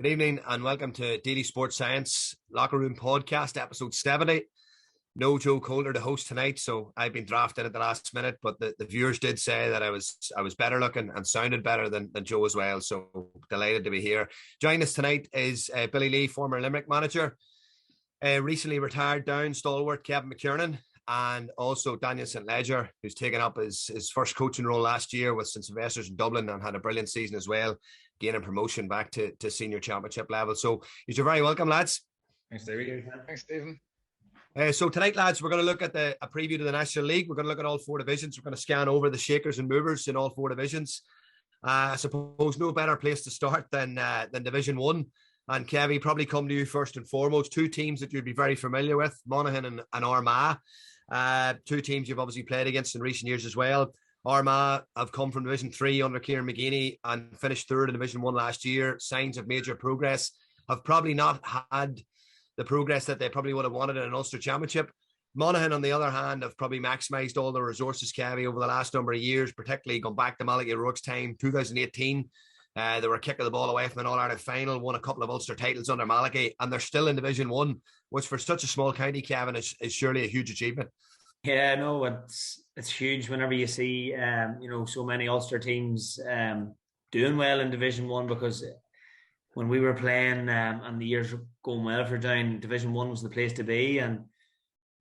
Good evening and welcome to Daily Sports Science Locker Room Podcast, episode 70. No Joe Kohler, the host tonight, so I've been drafted at the last minute, but the viewers did say that I was better looking and sounded better than Joe as well, so delighted to be here. Joining us tonight is Billy Lee, former Limerick manager, recently retired down stalwart Kevin McKernan, and also Daniel St. Ledger, who's taken up his first coaching role last year with St. Sylvester's in Dublin and had a brilliant season as well, gaining promotion back to senior championship level. So you're very welcome, lads. Thanks, Stevie. Thanks, Stephen. So tonight, lads, we're going to look at a preview to the National League. We're going to look at all four divisions. We're going to scan over the shakers and movers in all four divisions. I suppose no better place to start than Division 1. And Kevin, probably come to you first and foremost. Two teams that you'd be very familiar with, Monaghan and Armagh. Two teams you've obviously played against in recent years as well. Armagh have come from Division 3 under Kieran McGeeney and finished third in Division 1 last year. Signs of major progress. Have probably not had the progress that they probably would have wanted in an Ulster Championship. Monaghan, on the other hand, have probably maximised all their resources, Kevin, over the last number of years, particularly going back to Malachy Rourke's time, 2018. They were kicking the ball away from an All-Ireland final, won a couple of Ulster titles under Malachy, and they're still in Division 1, which for such a small county, Kevin, is surely a huge achievement. Yeah, no, it's huge whenever you see so many Ulster teams doing well in Division 1, because when we were playing and the years were going well for down, Division 1 was the place to be. And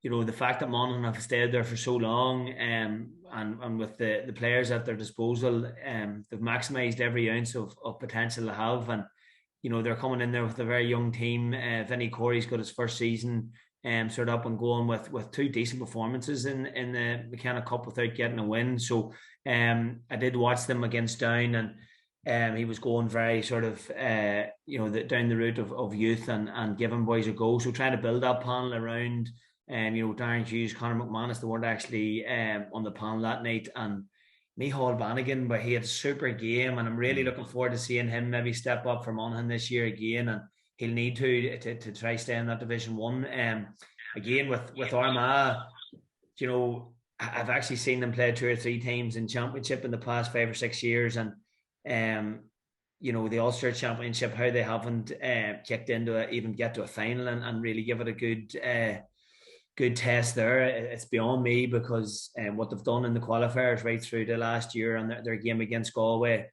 the fact that Monaghan have stayed there for so long and with the players at their disposal, they've maximised every ounce of potential they have. And they're coming in there with a very young team. Vinnie Corey's got his first season sort of up and going with two decent performances in the McKenna Cup without getting a win. So I did watch them against Down, and he was going very sort of down the route of youth and giving boys a go. So trying to build that panel around Darren Hughes, Conor McManus, they weren't actually on the panel that night, and Micheál Bannigan, but he had a super game, and I'm really looking forward to seeing him maybe step up for Monaghan this year again, and he'll need to try stay in that Division 1. Again, with Armagh, I've actually seen them play 2 or 3 times in Championship in the past 5 or 6 years, and the Ulster Championship, how they haven't kicked into even get to a final and really give it a good test there. It's beyond me, because what they've done in the qualifiers right through to last year and their game against Galway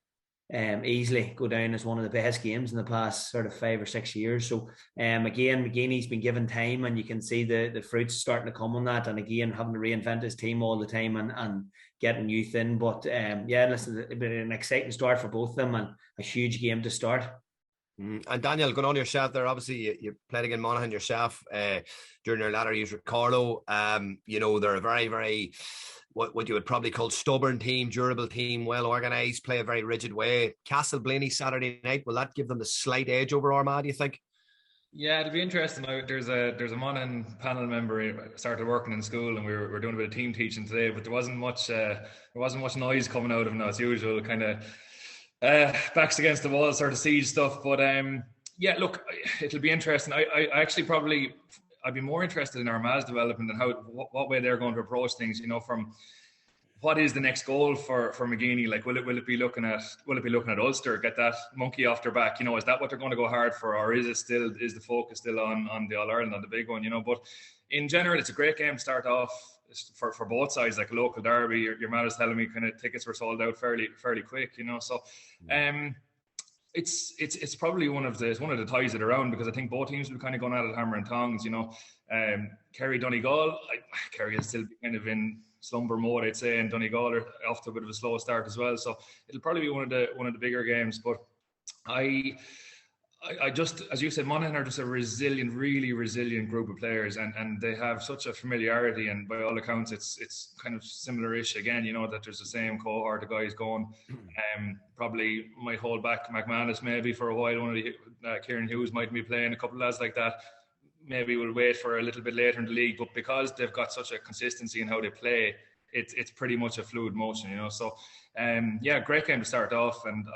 easily go down as one of the best games in the past sort of 5 or 6 years. So again, McGeeney's been given time, and you can see the fruits starting to come on that, and again having to reinvent his team all the time and getting youth in. But listen, it'll be an exciting start for both of them and a huge game to start. And Daniel, going on yourself there, obviously you played against Monaghan yourself during your latter years with Carlo. They're a very, very, what you would probably call stubborn team, durable team, well organised, play a very rigid way. Castleblaney Saturday night, will that give them the slight edge over Armagh, do you think? Yeah, it'll be interesting. There's a Monaghan panel member who started working in school, and we were doing a bit of team teaching today, but there wasn't much noise coming out of him as usual, kind of backs against the wall sort of siege stuff. But look, it'll be interesting. I actually I'd be more interested in Armagh's development and what way they're going to approach things, from what is the next goal for McGeeney? Like, will it be looking at Ulster, get that monkey off their back? Is that what they're going to go hard for, or is the focus still on the All Ireland, on the big one? But in general, it's a great game to start off for both sides, like a local derby. Your man is telling me kind of tickets were sold out fairly quick, So it's probably one of the ties it around, because I think both teams will be kind of going at it hammer and tongs. Kerry Donegal, Kerry is still kind of in slumber mode, I'd say, and Donegal are off to a bit of a slow start as well. So it'll probably be one of the bigger games. But I just, as you said, Monaghan are just a really resilient group of players, and they have such a familiarity, and by all accounts it's kind of similar-ish again, that there's the same cohort of guys going. Probably might hold back McManus maybe for a while. One of the Kieran Hughes might be playing, a couple of lads like that. Maybe we'll wait for a little bit later in the league, but because they've got such a consistency in how they play, it's pretty much a fluid motion, So great game to start off, and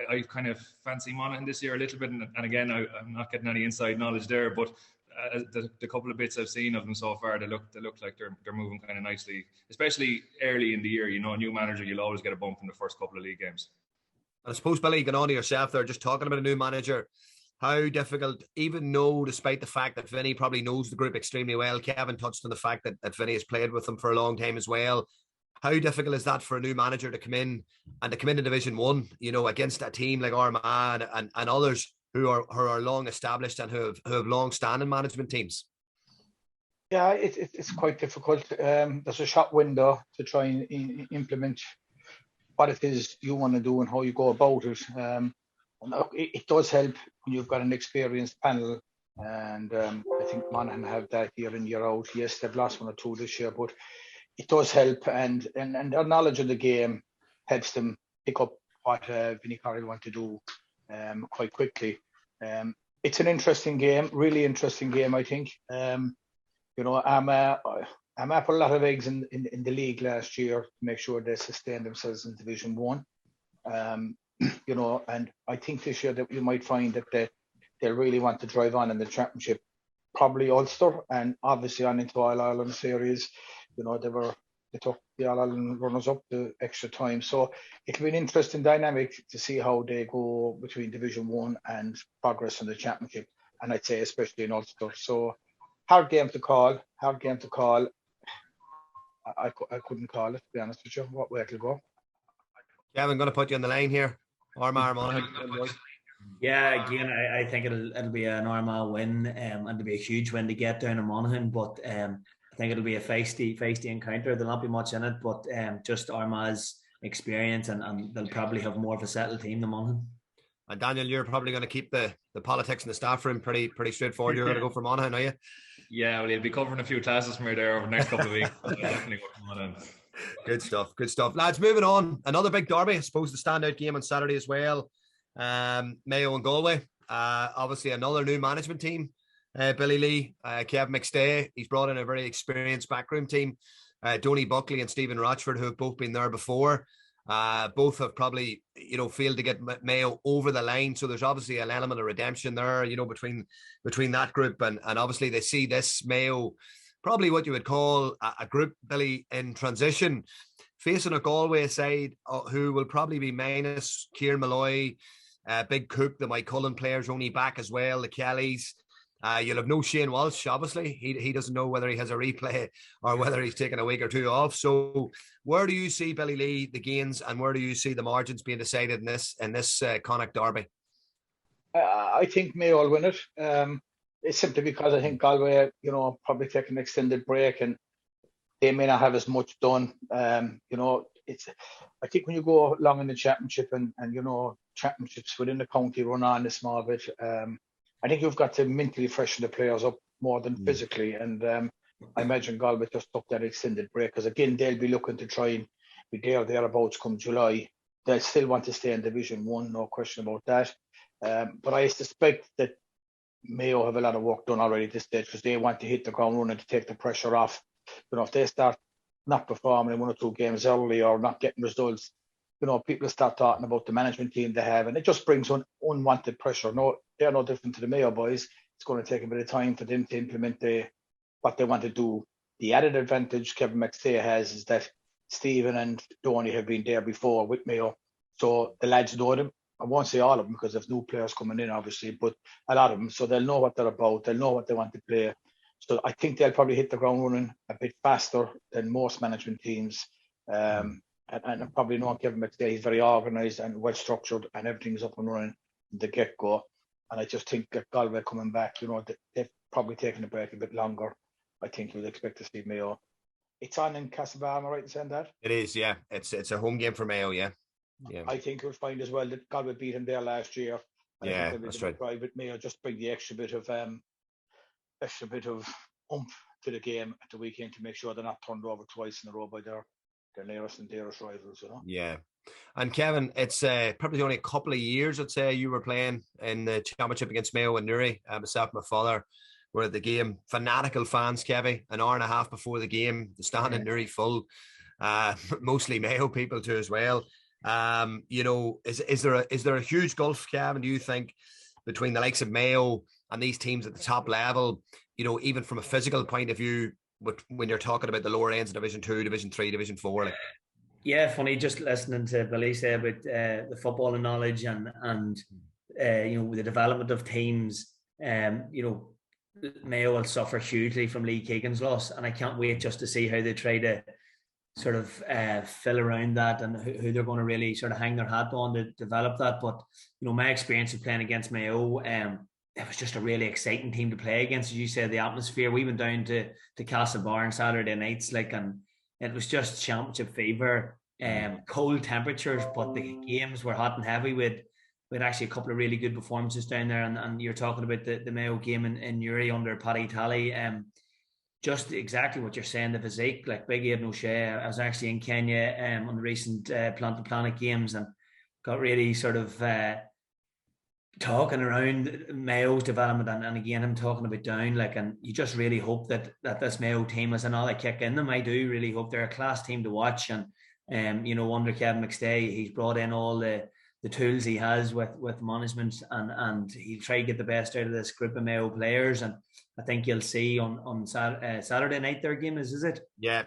I kind of fancy Monaghan this year a little bit, and again, I'm not getting any inside knowledge there, but the couple of bits I've seen of them so far, they look like they're moving kind of nicely, especially early in the year. A new manager, you'll always get a bump in the first couple of league games. I suppose, Billy, going on to yourself there, just talking about a new manager, how difficult, even though, despite the fact that Vinny probably knows the group extremely well, Kevin touched on the fact that Vinny has played with them for a long time as well. How difficult is that for a new manager to come in to Division 1, against a team like Armagh and others who are long established and who have long standing management teams? Yeah, it's quite difficult. There's a short window to try and implement what it is you want to do and how you go about it. It does help when you've got an experienced panel, and I think Monaghan have that year in, year out. Yes, they've lost one or two this year, but it does help, and their knowledge of the game helps them pick up what Vinnie Corrigan want to do quite quickly. It's an interesting game, really interesting game, I think. Armagh put a lot of eggs in the league last year to make sure they sustained themselves in Division 1. And I think this year that you might find that they really want to drive on in the championship, probably Ulster, and obviously on into All Ireland series. They took the All Ireland runners up to extra time. So it'll be an interesting dynamic to see how they go between Division 1 and progress in the championship. And I'd say especially in Ulster. So hard game to call. I couldn't call it, to be honest with you, what way it'll go. Kevin, I'm going to put you on the line here. Armagh, Monaghan. Yeah, again, I think it'll be an Armagh win, and it'll be a huge win to get down to Monaghan. But I think it'll be a feisty encounter. There'll not be much in it, but just Armagh's experience, and they'll probably have more of a settled team than Monaghan. And Daniel, you're probably going to keep the politics in the staff room pretty straightforward. You're going to go for Monaghan, are you? Yeah, well, he'll be covering a few classes from me there over the next couple of weeks. Definitely go for Monaghan. Good stuff. Lads, moving on. Another big derby, I suppose, the standout game on Saturday as well. Mayo and Galway. Obviously, another new management team. Billy Lee, Kev McStay. He's brought in a very experienced backroom team. Donny Buckley and Stephen Rochford, who have both been there before. Both have probably, failed to get Mayo over the line. So there's obviously an element of redemption there, between that group. And obviously they see this Mayo, probably what you would call a group, Billy, in transition, facing a Galway side who will probably be minus Kieran Malloy, Big Cook, the Mike Cullen players only back as well, the Kellys. You'll have no Shane Walsh, obviously. He doesn't know whether he has a replay or whether he's taken a week or two off. So where do you see, Billy Lee, the gains, and where do you see the margins being decided in this Connacht derby? I think Mayo will win it. It's simply because I think Galway, probably take an extended break and they may not have as much done. I think when you go along in the championship and championships within the county run on a small bit, I think you've got to mentally freshen the players up more than physically. And I imagine Galway just took that extended break because, again, they'll be looking to try and be thereabouts come July. They'll still want to stay in Division 1, no question about that. But I suspect that Mayo have a lot of work done already at this stage because they want to hit the ground running to take the pressure off. If they start not performing in one or two games early or not getting results, people start talking about the management team they have, and it just brings unwanted pressure. No, they're no different to the Mayo boys. It's going to take a bit of time for them to implement what they want to do. The added advantage Kevin McStay has is that Stephen and Donny have been there before with Mayo, so the lads know them. I won't say all of them because there's new players coming in, obviously, but a lot of them. So they'll know what they're about. They'll know what they want to play. So I think they'll probably hit the ground running a bit faster than most management teams. And probably know Kevin McStay, he's very organised and well structured and everything's up and running from the get-go. And I just think that Galway coming back, they've probably taken a break a bit longer. I think you'll expect to see Mayo. It's on in Castlebar, am I right in saying that? It is, yeah. It's a home game for Mayo, yeah. I think you'll find as well that Galway beat him there last year. Yeah, that's right. Private Mayo just bring the extra bit of oomph to the game at the weekend to make sure they're not turned over twice in a row by their nearest and dearest rivals, Yeah. And Kevin, it's probably only a couple of years, I'd say, you were playing in the championship against Mayo and Newry. Myself and my father were at the game. Fanatical fans, Kevin. An hour and a half before the game, the stand in Newry full. Mostly Mayo people too as well. Is there a huge gulf, Kevin, do you think, between the likes of Mayo and these teams at the top level, even from a physical point of view, when you're talking about the lower ends of Division 2, Division 3, Division 4? Yeah, funny just listening to Billy say about the footballing knowledge and the development of teams. Mayo will suffer hugely from Lee Keegan's loss, and I can't wait just to see how they try to sort of fill around that and who they're going to really sort of hang their hat on to develop that. But my experience of playing against Mayo, it was just a really exciting team to play against. As you said, the atmosphere. We went down to Castlebar on Saturday nights, and it was just championship fever. Cold temperatures, but the games were hot and heavy. We had actually a couple of really good performances down there, and you're talking about the Mayo game in Newry under Paddy Talley. Just exactly what you're saying, the physique, like Big Aidan O'Shea. I was actually in Kenya on the recent Plant the Planet games and got really sort of talking around Mayo's development and again him talking about Down, and you just really hope that this Mayo team has another kick in them. I do really hope they're a class team to watch, and under Kevin McStay, he's brought in all the tools he has with management, and he'll try to get the best out of this group of Mayo players. And I think you'll see on Saturday night their game is it? Yeah.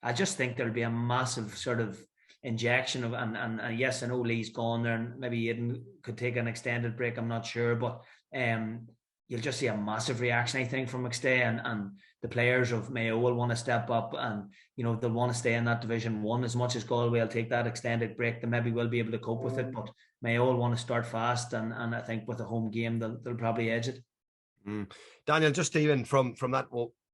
I just think there'll be a massive sort of injection of and yes, I know Lee's gone there, and maybe Aidan could take an extended break. I'm not sure, but you'll just see a massive reaction, I think, from McStay, and the players of Mayo will want to step up, and they'll want to stay in that Division 1 as much as Galway will take that extended break. They maybe will be able to cope with it, but Mayo will want to start fast, and I think with a home game they'll probably edge it. Daniel, just even from that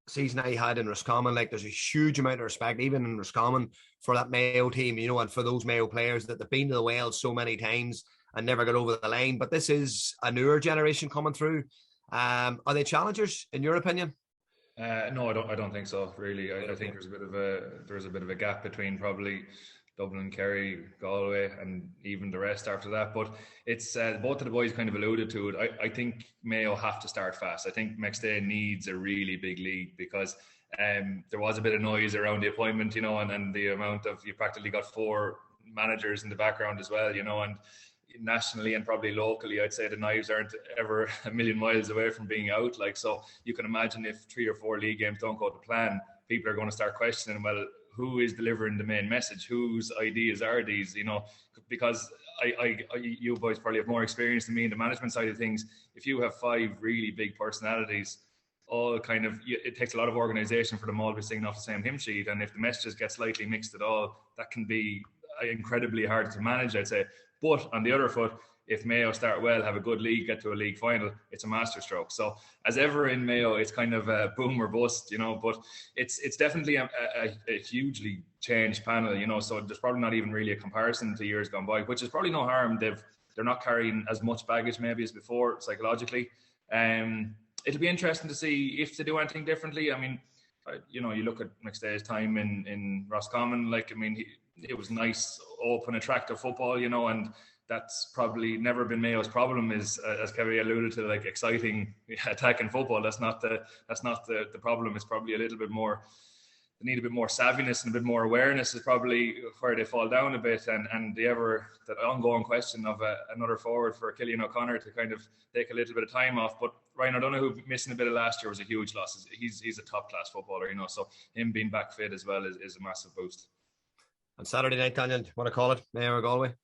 season I had in Roscommon, there's a huge amount of respect even in Roscommon for that Mayo team, and for those Mayo players that they've been to the Wales so many times and never got over the line. But this is a newer generation coming through. Are they challengers in your opinion? No, I don't think so. Really, I think there's a bit of a gap between probably Dublin, Kerry, Galway, and even the rest after that. But it's both of the boys kind of alluded to it. I think Mayo have to start fast. I think McStay needs a really big league because there was a bit of noise around the appointment, and the amount of, you practically got 4 managers in the background as well, and nationally and probably locally, I'd say the knives aren't ever a million miles away from being out. So you can imagine if 3 or 4 league games don't go to plan, people are going to start questioning, well, who is delivering the main message? Whose ideas are these? Because you boys probably have more experience than me in the management side of things. If you have 5 really big personalities, all kind of, it takes a lot of organization for them all to be singing off the same hymn sheet. And if the messages get slightly mixed at all, that can be incredibly hard to manage, I'd say. But on the other foot, if Mayo start well, have a good league, get to a league final, it's a masterstroke. So as ever in Mayo, it's kind of a boom or bust, but it's definitely a hugely changed panel, so there's probably not even really a comparison to years gone by, which is probably no harm. They're not carrying as much baggage maybe as before psychologically. It'll be interesting to see if they do anything differently. I mean, you look at McStay's time in Roscommon, it was nice, open, attractive football, and that's probably never been Mayo's problem, is as Kevin alluded to, exciting attacking football. That's not the problem. It's probably a little bit more, they need a bit more savviness and a bit more awareness is probably where they fall down a bit, and that ongoing question of another forward for Killian O'Connor to kind of take a little bit of time off. But Ryan O'Donoghue missing a bit of last year was a huge loss. He's a top class footballer, so him being back fit as well is a massive boost. On Saturday night, Daniel, what to call it, Mayo or Galway?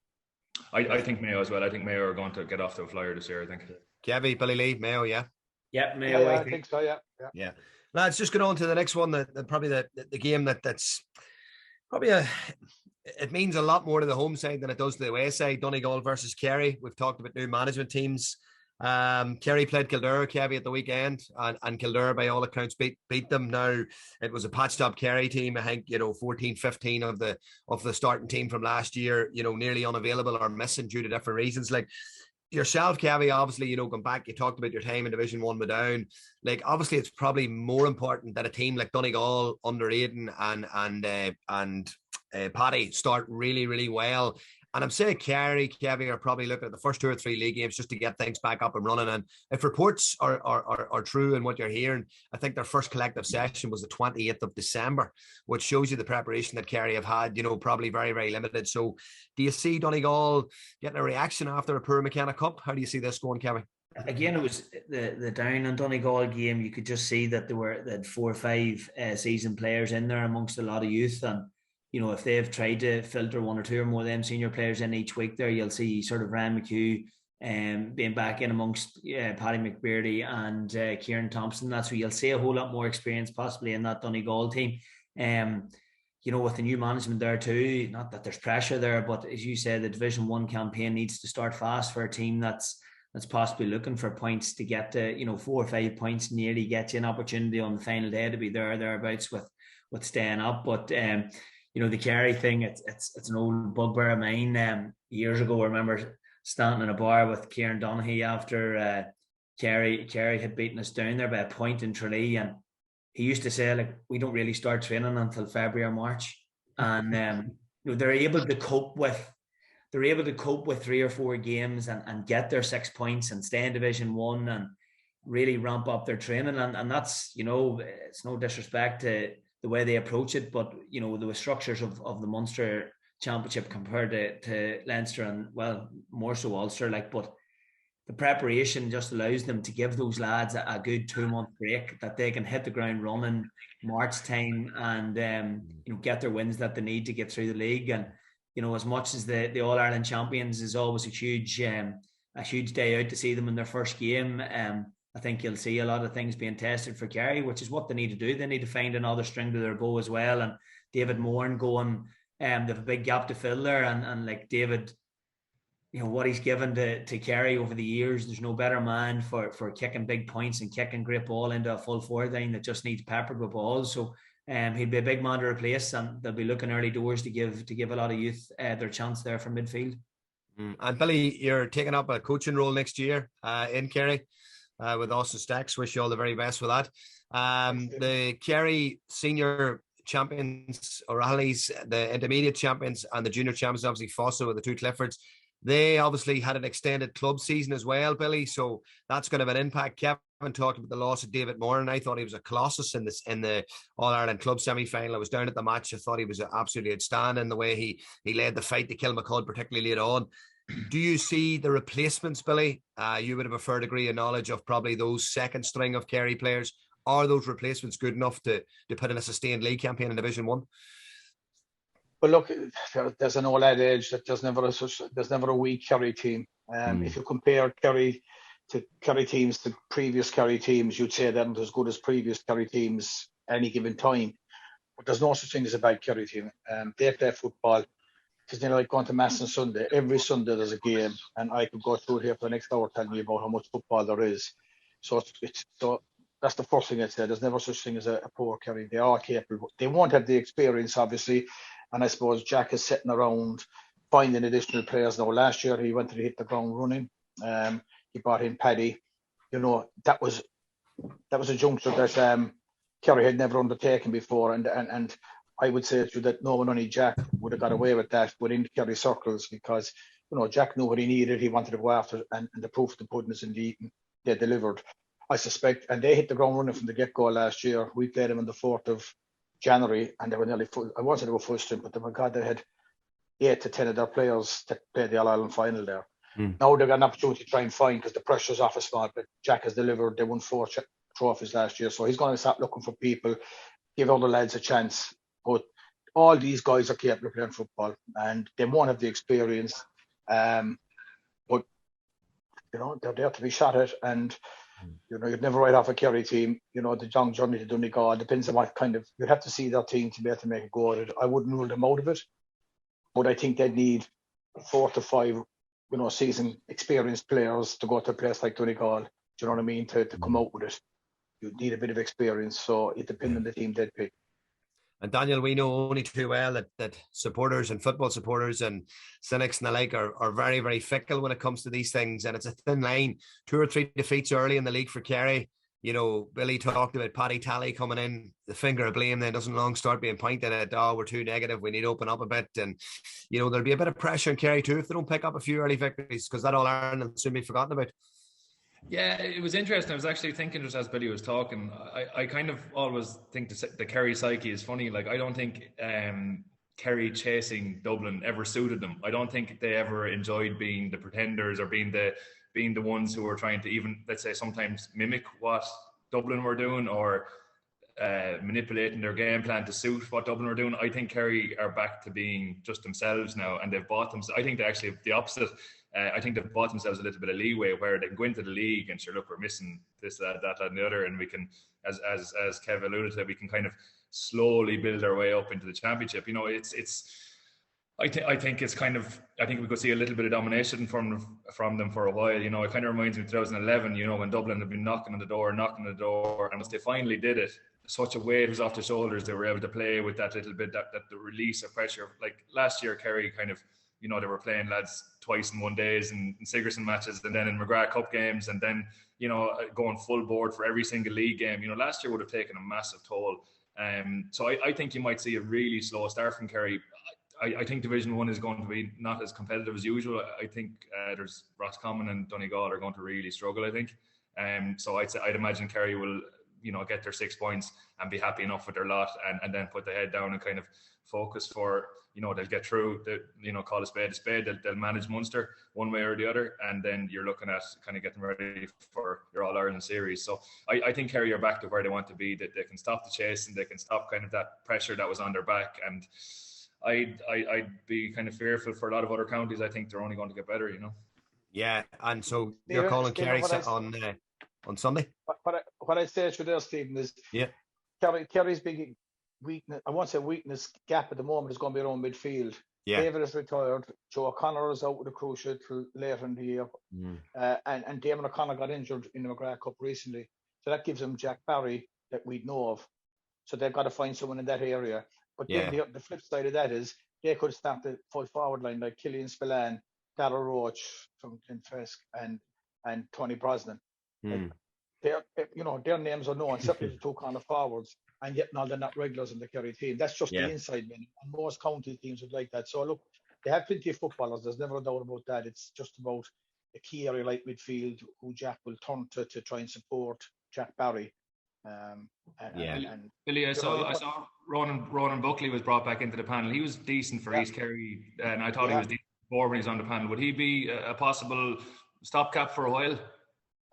I think Mayo as well. I think Mayo are going to get off to a flyer this year, I think. Kevin, Billy Lee, Mayo, yeah? Yeah, Mayo. Yeah, I think so, yeah. Lads, just get on to the next one, probably the game that's probably it means a lot more to the home side than it does to the away side. Donegal versus Kerry. We've talked about new management teams. Kerry played Kildare, Kevy, at the weekend, and Kildare by all accounts beat them. Now it was a patched up Kerry team. I think 14-15 of the starting team from last year nearly unavailable or missing due to different reasons. Like yourself, Kevy, obviously going back, you talked about your time in Division 1 with Down. Obviously it's probably more important that a team like Donegal under Aidan and Paddy start really, really well. And I'm saying Kerry, Kevin, are probably looking at the first 2 or 3 league games just to get things back up and running. And if reports are true in what you're hearing, I think their first collective session was the 28th of December, which shows you the preparation that Kerry have had, probably very, very limited. So do you see Donegal getting a reaction after a poor McKenna Cup? How do you see this going, Kevin? Again, it was the Down and Donegal game. You could just see that they had 4 or 5 seasoned players in there amongst a lot of youth. And if they've tried to filter one or two or more of them senior players in each week there, you'll see sort of Ryan McHugh being back in amongst Paddy McBeardy and Kieran Thompson. That's where you'll see a whole lot more experience possibly in that Donegal team. With the new management there too, not that there's pressure there, but as you said, the Division 1 campaign needs to start fast for a team that's possibly looking for points to get to, 4 or 5 points nearly get you an opportunity on the final day to be thereabouts with staying up. But the Kerry thing, it's an old bugbear of mine. Years ago, I remember standing in a bar with Kieran Donaghy after Kerry had beaten us down there by a point in Tralee, and he used to say, like, we don't really start training until February or March, and they're able to cope with 3 or 4 games and get their 6 points and stay in Division 1 and really ramp up their training, and that's it's no disrespect to the way they approach it, but the structures of the Munster Championship compared to Leinster and, well, more so Ulster, but the preparation just allows them to give those lads a good 2-month break that they can hit the ground running March time and get their wins that they need to get through the league. And as much as the All Ireland champions is always a huge day out to see them in their first game, I think you'll see a lot of things being tested for Kerry, which is what they need to do. They need to find another string to their bow as well. And David Moran going, they have a big gap to fill there, and like David, what he's given to Kerry over the years, there's no better man for kicking big points and kicking great ball into a full forward line that just needs peppered with balls. So he'd be a big man to replace, and they'll be looking early doors to give a lot of youth their chance there from midfield. And Billy, you're taking up a coaching role next year in Kerry with Austin Stacks. Wish you all the very best for that. The Kerry senior champions, O'Reilly's, the intermediate champions, and the junior champions, obviously Fossa with the 2 Cliffords. They obviously had an extended club season as well, Billy. So that's going to have an impact. Kevin talked about the loss of David Moran. I thought he was a colossus in the All Ireland club semi-final. I was down at the match. I thought he was absolutely outstanding the way he led the fight to Kilmacud, particularly late on. Do you see the replacements, Billy? You would have a fair degree of knowledge of probably those second string of Kerry players. Are those replacements good enough to put in a sustained league campaign in Division 1? Well, look, there's an old adage that there's never a weak Kerry team. If you compare Kerry teams to previous Kerry teams, you'd say they're not as good as previous Kerry teams any given time. But there's no such thing as a bad Kerry team. They play football. It's like going to Mass on Sunday. Every Sunday there's a game, and I could go through here for the next hour telling you about how much football there is. So that's the first thing I'd say. There's never such thing as a poor Kerry. They are capable. They won't have the experience, obviously. And I suppose Jack is sitting around finding additional players now. Last year, he went to hit the ground running. He brought in Paddy. That was a juncture that Kerry had never undertaken before. And I would say to you that no one, only Jack, would have got away with that within Kerry circles, because, Jack knew what he needed. He wanted to go after, and the proof of the pudding is in the eating. They delivered, I suspect. And they hit the ground running from the get-go last year. We played them on the 4th of January, and they were nearly full. I wanted to go full strength, but they had 8 to 10 of their players to play the All-Ireland final there. Now they've got an opportunity to try and find, because the pressure's off a small bit. Jack has delivered. They won 4 trophies last year, so he's going to start looking for people, give other lads a chance. But all these guys are capable of playing football, and they won't have the experience. But they're there to be shot at, and you'd never write off a Kerry team. The long journey to Donegal depends on what you'd have to see their team to be able to make a go at it. I wouldn't rule them out of it, but I think they'd need 4 to 5, seasoned, experienced players to go to a place like Donegal. Do you know what I mean? To come out with it, you'd need a bit of experience. So it depends on the team they'd pick. And Daniel, we know only too well that supporters and football supporters and cynics and the like are very, very fickle when it comes to these things. And it's a thin line. 2 or 3 defeats early in the league for Kerry. Billy talked about Paddy Talley coming in. The finger of blame then doesn't long start being pointed at, we're too negative, we need to open up a bit. And, there'll be a bit of pressure on Kerry too if they don't pick up a few early victories, because that All Ireland will soon be forgotten about. Yeah, it was interesting. I was actually thinking, just as Billy was talking, I kind of always think the Kerry psyche is funny. Like, I don't think Kerry chasing Dublin ever suited them. I don't think they ever enjoyed being the pretenders or being the ones who were trying to even, let's say, sometimes mimic what Dublin were doing, or manipulating their game plan to suit what Dublin are doing. I think Kerry are back to being just themselves now, and they've bought them. I think they actually the opposite. I think they've bought themselves a little bit of leeway where they can go into the league and sure, look, we're missing this, that, and the other, and we can, as Kev alluded to, we can kind of slowly build our way up into the championship. I think it's kind of, I think we could see a little bit of domination from them for a while. It kind of reminds me of 2011, when Dublin had been knocking on the door, and once they finally did it, such a weight was off their shoulders. They were able to play with that little bit, that the release of pressure. Like last year, Kerry kind of, they were playing lads twice in 1 days in Sigerson matches, and then in McGrath Cup games, and then, going full board for every single league game. Last year would have taken a massive toll. So I think you might see a really slow start from Kerry. I think Division 1 is going to be not as competitive as usual. I think there's Roscommon and Donegal are going to really struggle, I think. So I'd imagine Kerry will, get their 6 points and be happy enough with their lot, and then put the head down and kind of focus for, they'll get through, call a spade a spade. They'll manage Munster one way or the other, and then you're looking at kind of getting ready for your All-Ireland series. So I think Kerry are back to where they want to be, that they can stop the chase and they can stop kind of that pressure that was on their back. And I'd be kind of fearful for a lot of other counties. I think they're only going to get better, Yeah, and so you're calling Kerry on Sunday? What I say to there, Stephen, is Kerry's big weakness, I won't say weakness, gap at the moment is going to be around midfield. Yeah. David is retired. Joe O'Connor is out with a cruciate till later in the year. And Damon O'Connor got injured in the McGrath Cup recently. So that gives them Jack Barry that we know of. So they've got to find someone in that area. But then the flip side of that is they could start the full forward line like Killian Spillane, Darrell Roach from Glenfesk, and Tony Brosnan. Their names are known, certainly the two corner forwards, and yet they're not regulars in the Kerry team. That's just the inside men. And most county teams would like that. So look, they have plenty of footballers. There's never a doubt about that. It's just about a key area like midfield, who Jack will turn to try and support Jack Barry. Billy, I saw Ronan Buckley was brought back into the panel. He was decent for East Kerry, and I thought he was decent before when he's on the panel. Would he be a possible stopgap for a while?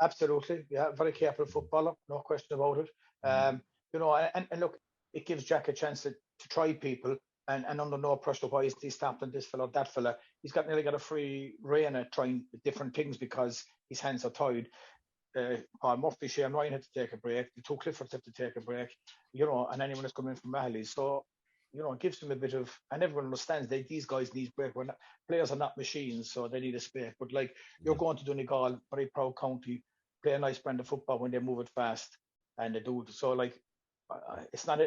Absolutely, very capable footballer, no question about it. And look, it gives Jack a chance to try people, and under no pressure. Why is he stopping this fella or that fella? He's nearly got a free rein at trying different things because his hands are tied. Paul Murphy, Shane Ryan had to take a break. The two Cliffords had to take a break, and anyone that's coming in from Mahley. So, it gives them a bit of, and everyone understands that these guys need break. Players are not machines, so they need a space. But you're going to Donegal, very proud county, play a nice brand of football when they move it fast, and they do it. So it's not,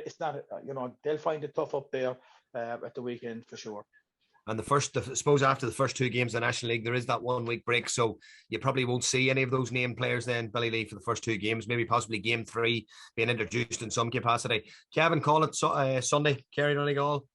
they'll find it tough up there at the weekend for sure. And I suppose after the first 2 games of the National League, there is that 1 week break. So you probably won't see any of those named players then, Billy Lee, for the first 2 games, maybe possibly game 3 being introduced in some capacity. Kevin, call it Sunday, Kerry Donegal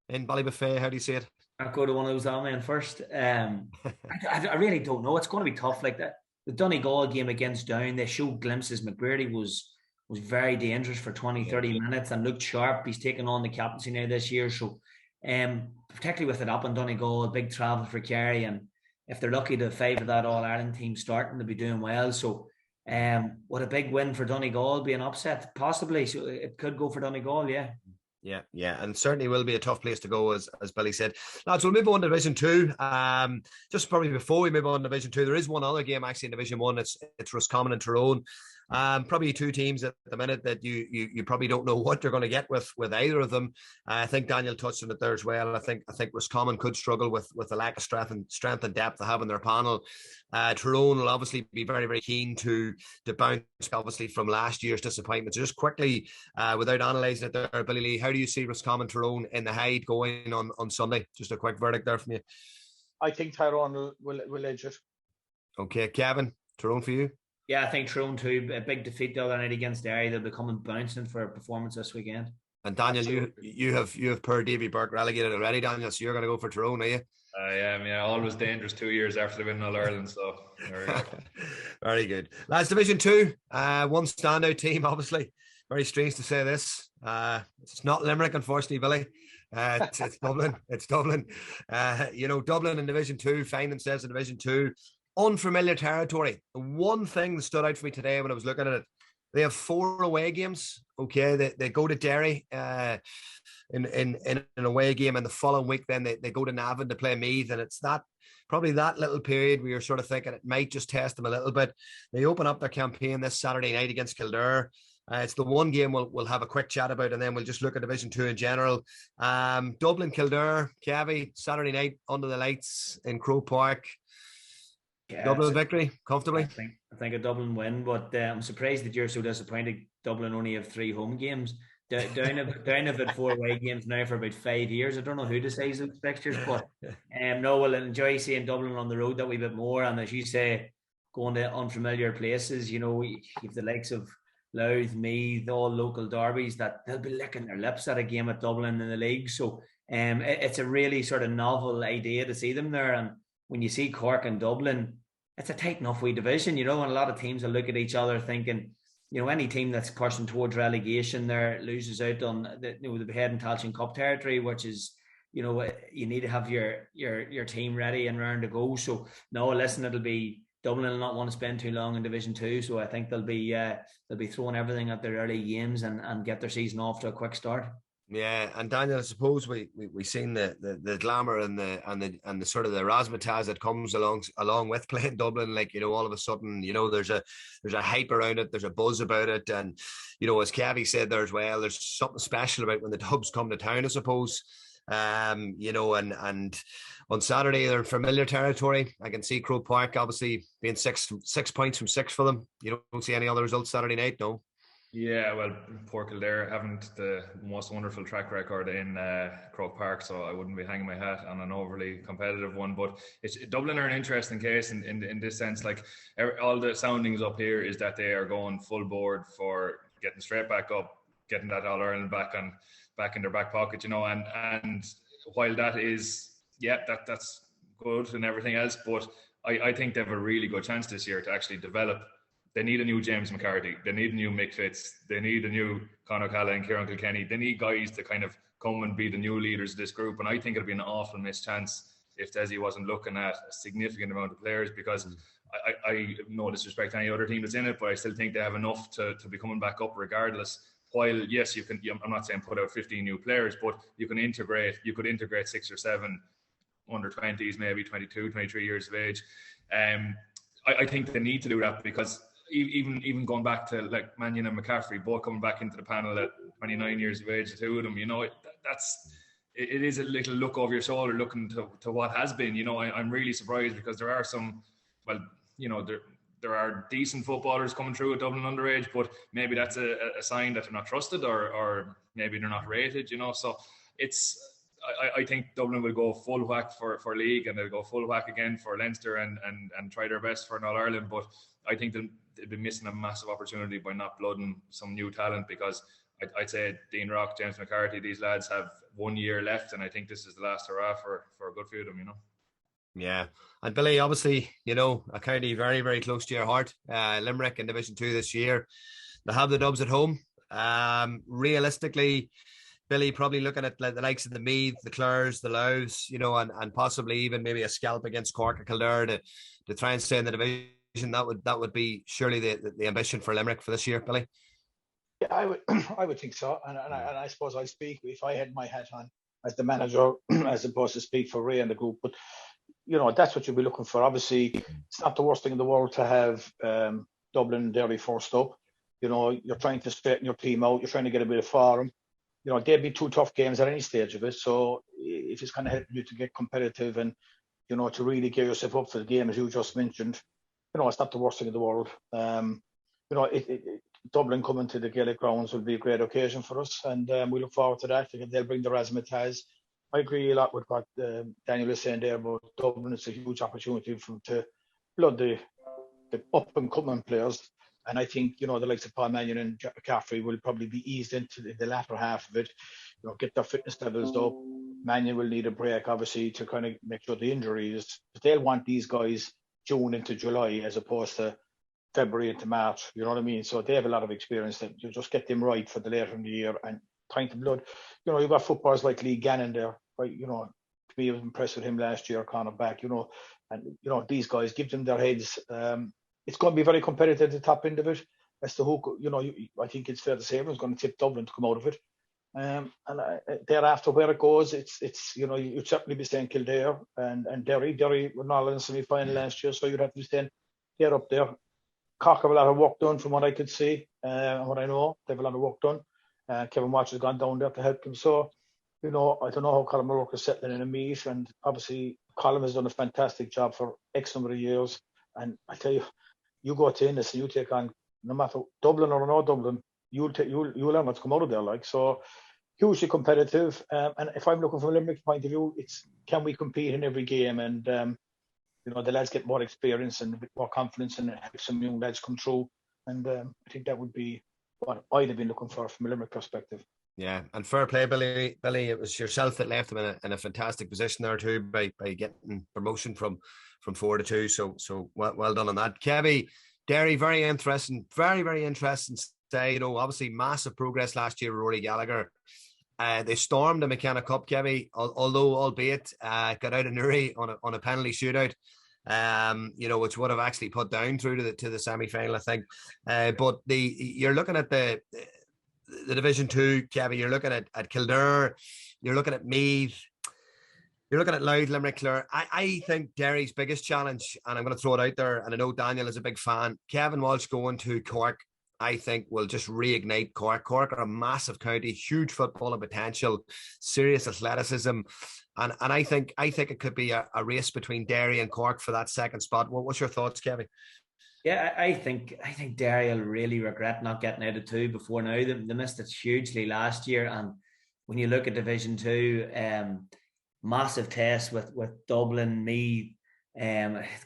in Ballybuffet. How do you see it? I'll go to one of those all men first. I really don't know. It's going to be tough like that. The Donegal game against Down, they showed glimpses. McBrearty was very dangerous for 20-30 minutes and looked sharp. He's taken on the captaincy now this year. So particularly with it up in Donegal, a big travel for Kerry, and if they're lucky to favour that All-Ireland team starting, they'll be doing well. So would a big win for Donegal be an upset? Possibly. So it could go for Donegal, Yeah, and certainly will be a tough place to go, as Billy said. Lads, we'll move on to Division 2. Just probably before we move on to Division 2, there is one other game actually in Division 1. It's Roscommon and Tyrone. Probably 2 teams at the minute that you probably don't know what you're going to get with either of them. I think Daniel touched on it there as well. I think Roscommon could struggle with the lack of strength and depth they have in their panel. Tyrone will obviously be very, very keen to bounce obviously from last year's disappointment. So just quickly, without analysing it there, Billy Lee, how do you see Roscommon Tyrone in the Hyde going on Sunday? Just a quick verdict there from you. I think Tyrone will edge it. Okay, Kevin, Tyrone for you? Yeah, I think Tyrone too. A big defeat the other night against Derry. They'll be coming bouncing for a performance this weekend. And Daniel, you have poor Davy Burke relegated already, Daniel. So you're going to go for Tyrone, are you? I am. Yeah, always dangerous 2 years after they win All Ireland. So there we go. Very good, lads. Division 2, one standout team. Obviously, very strange to say this. It's not Limerick, unfortunately, Billy. It's Dublin. It's Dublin. Dublin in Division 2 find themselves in Division 2. Unfamiliar territory. The one thing that stood out for me today when I was looking at it, they have 4 away games Okay, they go to Derry in an away game, and the following week then they go to Navan to play Meath, and it's probably that little period where you're sort of thinking it might just test them a little bit. They open up their campaign this Saturday night against Kildare. It's the one game we'll have a quick chat about, and then we'll just look at Division 2 in general. Dublin, Kildare, Cavi, Saturday night under the lights in Croke Park. Yeah, Dublin victory, comfortably? I think a Dublin win, but I'm surprised that you're so disappointed. Dublin only have 3 home games. Down have had 4 away games now for about 5 years. I don't know who decides those fixtures, but no, we'll enjoy seeing Dublin on the road that wee bit more. And as you say, going to unfamiliar places, you know, you've the likes of Louth, Meath, all local derbies that they'll be licking their lips at a game at Dublin in the league. So it's a really sort of novel idea to see them there. And when you see Cork and Dublin, it's a tight enough wee division, you know, and a lot of teams will look at each other thinking, you know, any team that's pushing towards relegation there loses out on the head and Tailteann Cup territory, which is, you know, you need to have your team ready and round to go. So no, listen, it'll be Dublin will not want to spend too long in Division 2, so I think they'll be throwing everything at their early games and get their season off to a quick start. Yeah, and Daniel, I suppose we seen the glamour and the sort of the razzmatazz that comes along with playing Dublin. Like, you know, all of a sudden, you know, there's a hype around it, there's a buzz about it, and you know, as Cavi said there as well, there's something special about when the Dubs come to town, I suppose. You know, and on Saturday they're in familiar territory. I can see Croke Park obviously being 6 points from 6 for them. You don't see any other results Saturday night, no? Yeah, well, poor Kildare haven't the most wonderful track record in Croke Park, so I wouldn't be hanging my hat on an overly competitive one. But Dublin are an interesting case in this sense. Like, all the soundings up here is that they are going full board for getting straight back up, getting that All-Ireland back in their back pocket, you know. And while that is, that's good and everything else, but I think they have a really good chance this year to actually develop. They need a new James McCarthy. They need a new Mick Fitz. They need a new Conor Calla and Kieran Kilkenny. They need guys to kind of come and be the new leaders of this group. And I think it'd be an awful missed chance if Desi wasn't looking at a significant amount of players, because I no disrespect to any other team that's in it, but I still think they have enough to be coming back up regardless. While, yes, you can, I'm not saying put out 15 new players, but you could integrate 6 or 7 under 20s, maybe 22, 23 years of age. I think they need to do that, because even going back to like Mannion and McCaffrey, both coming back into the panel at 29 years of age, the two of them, you know, it is a little look over your shoulder looking to what has been. You know, I'm really surprised, because there are some, well, you know, there are decent footballers coming through at Dublin underage, but maybe that's a sign that they're not trusted, or maybe they're not rated, you know. So I think Dublin will go full whack for league, and they'll go full whack again for Leinster and try their best for an All-Ireland. But I think they'll be missing a massive opportunity by not blooding some new talent, because I'd say Dean Rock, James McCarthy, these lads have 1 year left, and I think this is the last hurrah for a good few of them, you know. Yeah. And Billy, obviously, you know, a county very, very close to your heart, Limerick in Division 2 this year. They have the Dubs at home. Realistically, Billy, probably looking at the likes of the Meath, the Clares, the Louths, you know, and possibly even maybe a scalp against Cork or Kildare to try and stay in the division. That would be surely the ambition for Limerick for this year, Billy. Yeah, I would think so, and I suppose I speak if I had my hat on as the manager, as opposed to speak for Ray and the group. But you know, that's what you'll be looking for. Obviously, it's not the worst thing in the world to have Dublin and Derry first up. You know, you're trying to straighten your team out. You're trying to get a bit of form. You know, they'd be 2 tough games at any stage of it. So if it's kind of helping you to get competitive and, you know, to really gear yourself up for the game, as you just mentioned, you know, it's not the worst thing in the world. You know, Dublin coming to the Gaelic grounds will be a great occasion for us, and we look forward to that. They'll bring the razzmatazz. I agree a lot with what Daniel is saying there about Dublin. It's a huge opportunity for them to blood the up-and-coming players. And I think, you know, the likes of Paul Mannion and McCaffrey will probably be eased into the latter half of it, you know, get their fitness levels up. Mannion will need a break, obviously, to kind of make sure the injuries, but they'll want these guys June into July as opposed to February into March, you know what I mean? So they have a lot of experience that you just get them right for the later in the year and trying to blood. You know, you've got footballers like Lee Gannon there, right? You know, to be impressed with him last year, Conor back, you know, and, you know, these guys, give them their heads. It's going to be very competitive at the top end of it. as to who, I think it's fair to say everyone's going to tip Dublin to come out of it. And thereafter, where it goes, it's you'd certainly be saying Kildare and Derry. Derry were not in the semi-final last year, so you'd have to be saying they're up there. Cork have a lot of work done from what I could see, and what I know. They have a lot of work done. Kevin Walsh has gone down there to help them. So, I don't know how Colin O'Rourke is settling in a meet, and obviously Colin has done a fantastic job for X number of years. And I tell you, you go to Innis and you take on, no matter Dublin or no Dublin, you'll learn what to come out of there like. So hugely competitive. And if I'm looking from a Limerick point of view, it's can we compete in every game? And the lads get more experience and a bit more confidence, and have some young lads come through. And I think that would be what I'd have been looking for from a Limerick perspective. Yeah, and fair play, Billy. Billy, it was yourself that left them in a fantastic position there too by getting promotion from 4 to 2. So well done on that. Kevy, Derry, very interesting, very, very interesting to say. Obviously massive progress last year with Rory Gallagher. They stormed the McKenna Cup, Kevy, although albeit got out of Newry on a penalty shootout. Which would have actually put down through to the semi-final, I think. But you're looking at the Division 2, Kevin, you're looking at Kildare, you're looking at Meath, you're looking at Louth, Limerick, Clare. I think Derry's biggest challenge, and I'm going to throw it out there, and I know Daniel is a big fan, Kevin Walsh going to Cork, I think will just reignite Cork. Cork are a massive county, huge footballing potential, serious athleticism. And I think it could be a race between Derry and Cork for that second spot. What's your thoughts, Kevin? Yeah, I think Derry will really regret not getting out of 2 before now. They missed it hugely last year, and when you look at Division 2, massive test with Dublin, Meath,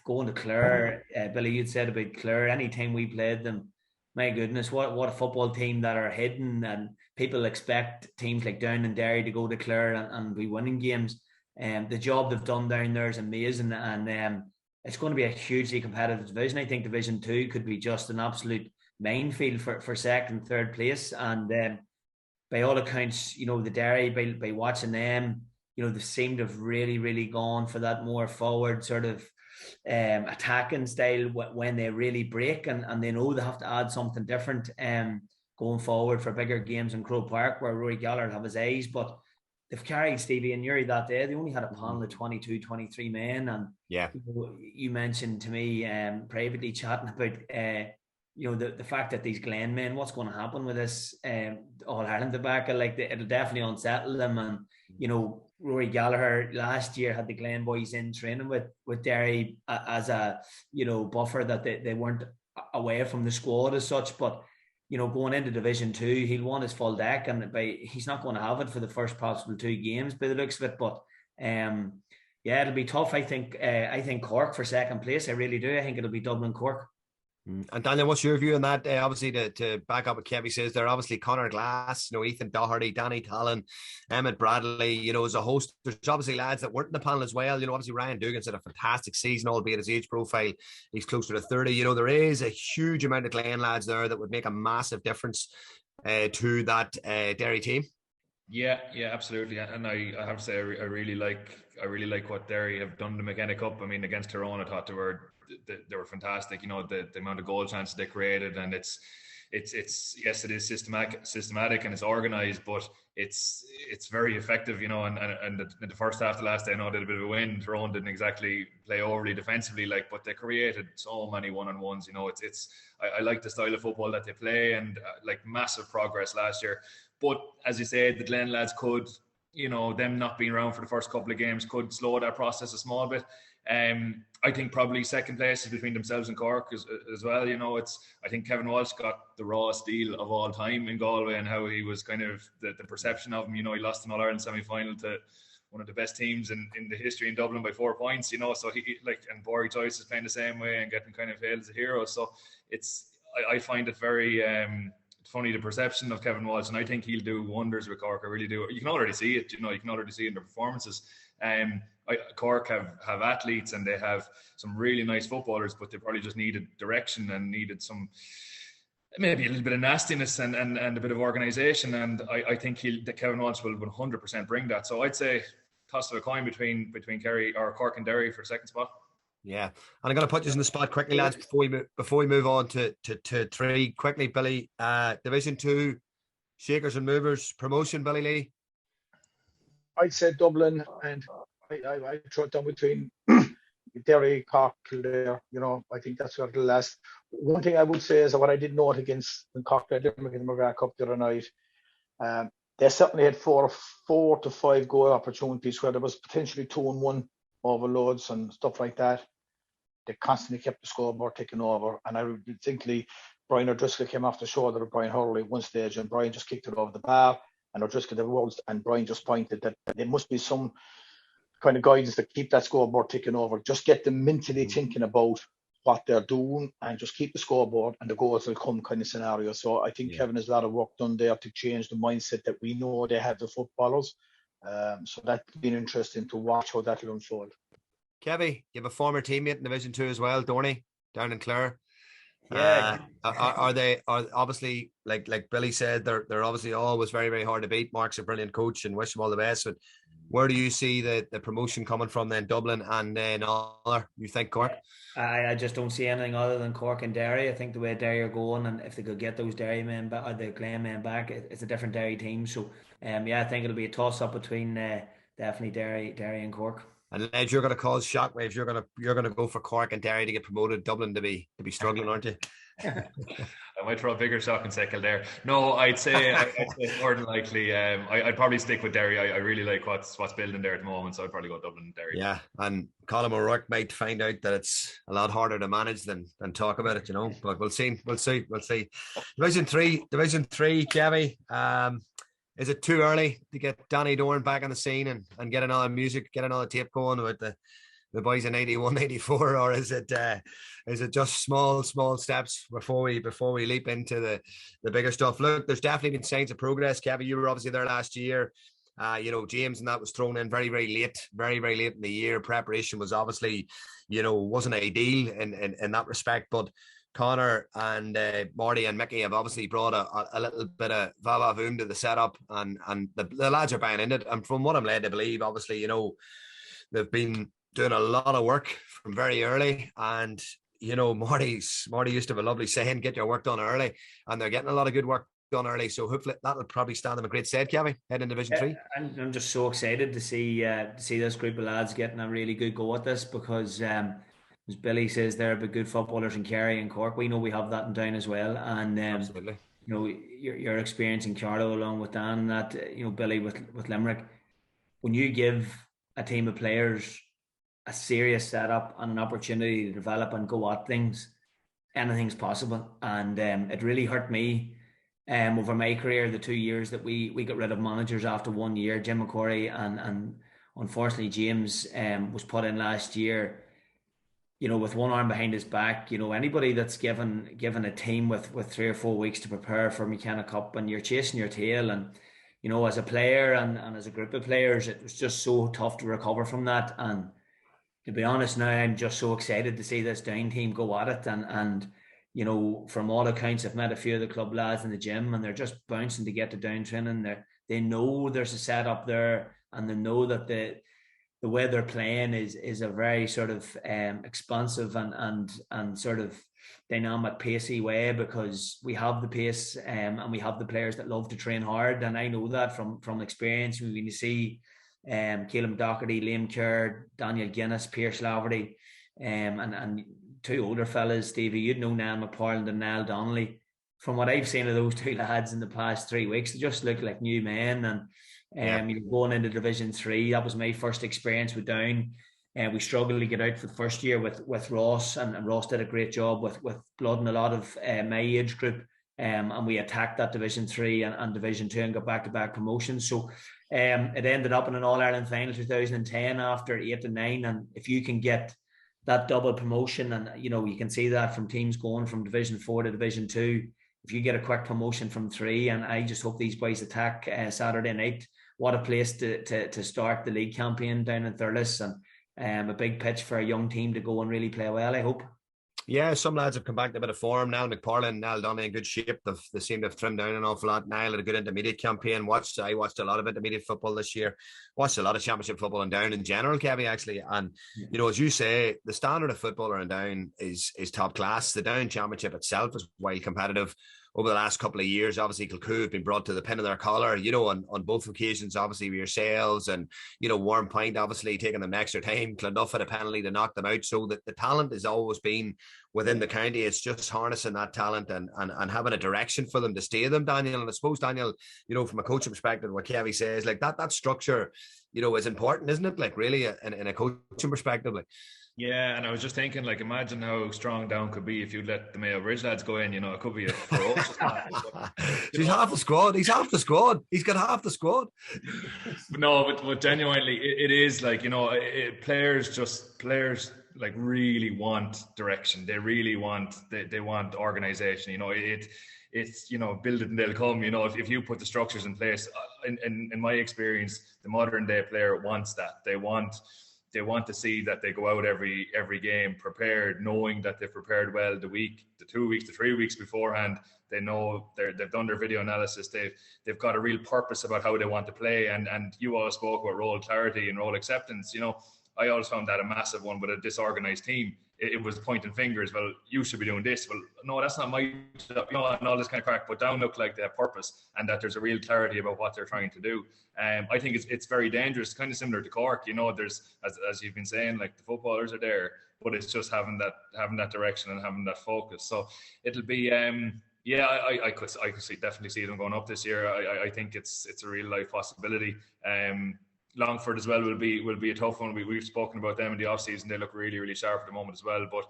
going to Clare. Billy, you'd said about Clare. Any time we played them, my goodness, what a football team that are hidden, and people expect teams like Down and Derry to go to Clare and be winning games. The job they've done down there is amazing, and it's going to be a hugely competitive division. I think Division 2 could be just an absolute minefield for second, third place. And by all accounts, the Derry, by watching them, they seem to have really, really gone for that more forward sort of attacking style when they really break, and they know they have to add something different going forward for bigger games in Croke Park, where Rory Gallagher have his eyes. But they've carried Stevie and Uri that day. They only had a panel of 22, 23 men. And yeah, you mentioned to me privately chatting about the fact that these Glen men, what's going to happen with this All-Ireland debacle? Like, it'll definitely unsettle them. And Rory Gallagher last year had the Glen boys in training with Derry as a buffer, that they weren't away from the squad as such. But going into Division 2, he'll want his full deck, and he's not going to have it for the first possible 2 games by the looks of it. But it'll be tough. I think Cork for second place. I really do. I think it'll be Dublin, Cork. And Daniel, what's your view on that? Obviously, to back up what Kevin says, there obviously Conor Glass, Ethan Doherty, Danny Tallon, Emmett Bradley, as a host. There's obviously lads that weren't in the panel as well. Obviously Ryan Dugan's had a fantastic season, albeit his age profile, he's closer to 30. There is a huge amount of Glen lads there that would make a massive difference to that Derry team. Yeah, absolutely. And I have to say, I really like what Derry have done to McKenna Cup. I mean, against Tyrone, I thought they were fantastic. The amount of goal chances they created, and it's yes, it is systematic and it's organised, but it's very effective. And the first half, the last day, I know did a bit of a win. Tyrone didn't exactly play overly defensively, but they created so many one-on-ones. I like the style of football that they play, and massive progress last year. But as you said, the Glen lads could, them not being around for the first couple of games could slow that process a small bit. I think probably second place is between themselves and Cork as well. I think Kevin Walsh got the rawest deal of all time in Galway, and how he was kind of the perception of him. He lost an All-Ireland semi-final to one of the best teams in the history in Dublin by 4 points. So he and Borey Joyce is playing the same way and getting kind of hailed as a hero. So I find it very funny, the perception of Kevin Walsh, and I think he'll do wonders with Cork. I really do. You can already see it. You can already see it in the performances. Cork have athletes, and they have some really nice footballers, but they probably just needed direction and needed some, maybe a little bit of nastiness and a bit of organisation. And I think Kevin Walsh will 100% bring that. So I'd say toss of a coin between Kerry or Cork and Derry for second spot. Yeah, and I'm going to put you in the spot quickly, lads, before we move on to three quickly. Billy, Division 2 Shakers and Movers promotion. Billy Lee. I'd say Dublin, and I throw it down between Derry, Cork, Kildare. I think that's where the last. One thing I would say is that what I did note against the Cork in the McGrath Cup the other night, they certainly had four to five goal opportunities where there was potentially 2-1 overloads and stuff like that. They constantly kept the scoreboard ticking over, and I distinctly Brian O'Driscoll came off the shoulder of Brian Hurley at one stage, and Brian just kicked it over the bar, and O'Driscoll the world, and Brian just pointed that there must be some kind of guidance to keep that scoreboard ticking over. Just get them mentally thinking about what they're doing, and just keep the scoreboard, and the goals will come kind of scenario. So I think Kevin has a lot of work done there to change the mindset that we know they have the footballers. So that's been interesting to watch how that will unfold. Kevin, you have a former teammate in Division 2 as well, Dorney, down in Clare. Yeah. Are obviously like Billy said, they're obviously always very, very hard to beat. Mark's a brilliant coach and wish him all the best. But where do you see the promotion coming from then? Dublin and then other? You think Cork? I just don't see anything other than Cork and Derry. I think the way Derry are going, and if they could get those Derry men back or the Glen men back, it's a different Derry team. So I think it'll be a toss up between definitely Derry and Cork. And Led, you're going to cause shockwaves. You're going to go for Cork and Derry to get promoted. Dublin to be struggling, aren't you? I might throw a bigger shock and say Kildare. No, I'd say more than likely. I'd probably stick with Derry. I really like what's building there at the moment, so I'd probably go Dublin and Derry. Yeah, and Colin O'Rourke might find out that it's a lot harder to manage than talk about it, But we'll see. Division 3, Kevin. Is it too early to get Danny Dorn back on the scene and get another tape going with the boys in 81, 84, or is it just small steps before we leap into the bigger stuff? Look, there's definitely been signs of progress. Kevin, you were obviously there last year. James and that was thrown in very, very late in the year. Preparation was obviously, wasn't ideal in that respect, but Connor and Marty and Mickey have obviously brought a little bit of va-va-voom to the setup, and the lads are buying into it. And from what I'm led to believe, obviously, they've been doing a lot of work from very early. And, Marty used to have a lovely saying, get your work done early, and they're getting a lot of good work done early. So hopefully that'll probably stand them a great stead, Kevin, heading in Division 3. I'm just so excited to see this group of lads getting a really good go at this, because as Billy says, they're good footballers in Kerry and Cork. We know we have that in Down as well. And absolutely, your experience in Carlow along with Dan and that, Billy with Limerick, when you give a team of players a serious setup and an opportunity to develop and go at things, anything's possible. And it really hurt me over my career, the 2 years that we got rid of managers after 1 year. Jim McQuarrie and unfortunately James was put in last year, with one arm behind his back. Anybody that's given a team with 3 or 4 weeks to prepare for McKernan Cup, and you're chasing your tail, and as a player and as a group of players, it was just so tough to recover from that. And to be honest, now I'm just so excited to see this Down team go at it, and from all accounts, I've met a few of the club lads in the gym, and they're just bouncing to get to Down training. They know there's a setup there, and they know that the way they're playing is a very sort of expansive and sort of dynamic, pacey way, because we have the pace and we have the players that love to train hard. And I know that from experience. When you see Keelan Doherty, Liam Kerr, Daniel Guinness, Pierce Laverty, and 2 older fellas, Stevie, you'd know Niall McParland and Niall Donnelly. From what I've seen of those 2 lads in the past 3 weeks, they just look like new men. And going into Division 3, that was my first experience with Down. We struggled to get out for the first year with Ross, and Ross did a great job with blooding a lot of my age group. And we attacked that Division 3 and Division 2 and got back-to-back promotions. So it ended up in an All-Ireland final 2010 after 8 and 9. And if you can get that double promotion, and you can see that from teams going from Division 4 to Division 2, if you get a quick promotion from 3, and I just hope these boys attack Saturday night. What a place to start the league campaign down in Thurles, and a big pitch for a young team to go and really play well, I hope. Yeah, some lads have come back to a bit of form now. McParlin and Niall Donny in good shape. They seem to have trimmed down an awful lot. Niall had a good intermediate campaign. I watched a lot of intermediate football this year. Watched a lot of championship football in Down in general, Kevin, actually. And, you know, as you say, the standard of footballer in Down is top class. The Down championship itself is well competitive. Over the last couple of years, obviously, Kilcoo have been brought to the pin of their collar, you know, on both occasions, obviously, with yourselves and, you know, Warren Point, obviously, taking them extra time. Clonduff had a penalty to knock them out. So the talent has always been within the county. It's just harnessing that talent and having a direction for them to stay them, Daniel. And I suppose, Daniel, you know, from a coaching perspective, what Kevy says, like that structure, you know, is important, isn't it? Like really in a coaching perspective, like. Yeah, and I was just thinking, like, imagine how strong Down could be if you let the Mayo Bridge lads go in. You know, it could be a ferocious match. He's half the squad. He's half the squad. He's got half the squad. But genuinely, it is like, you know, players like really want direction. They really want they want organization. You know, it's you know, build it and they'll come. You know, if you put the structures in place, in my experience, the modern day player wants that. They want to see that they go out every game prepared, knowing that they've prepared well the week, the 2 weeks, the 3 weeks beforehand. They know they've done their video analysis. They've got a real purpose about how they want to play. And you all spoke about role clarity and role acceptance. You know, I always found that a massive one with a disorganized team. It was pointing fingers. Well, you should be doing this. Well, no, that's not my job. You know, and all this kind of crack. But Down look like they have purpose and that there's a real clarity about what they're trying to do. I think it's very dangerous, kind of similar to Cork. You know, there's as you've been saying, like the footballers are there, but it's just having that direction and having that focus. So it'll be yeah, I could definitely see them going up this year. I think it's a real life possibility. Longford as well will be a tough one. We've spoken about them in the off season. They look really, really sharp at the moment as well. But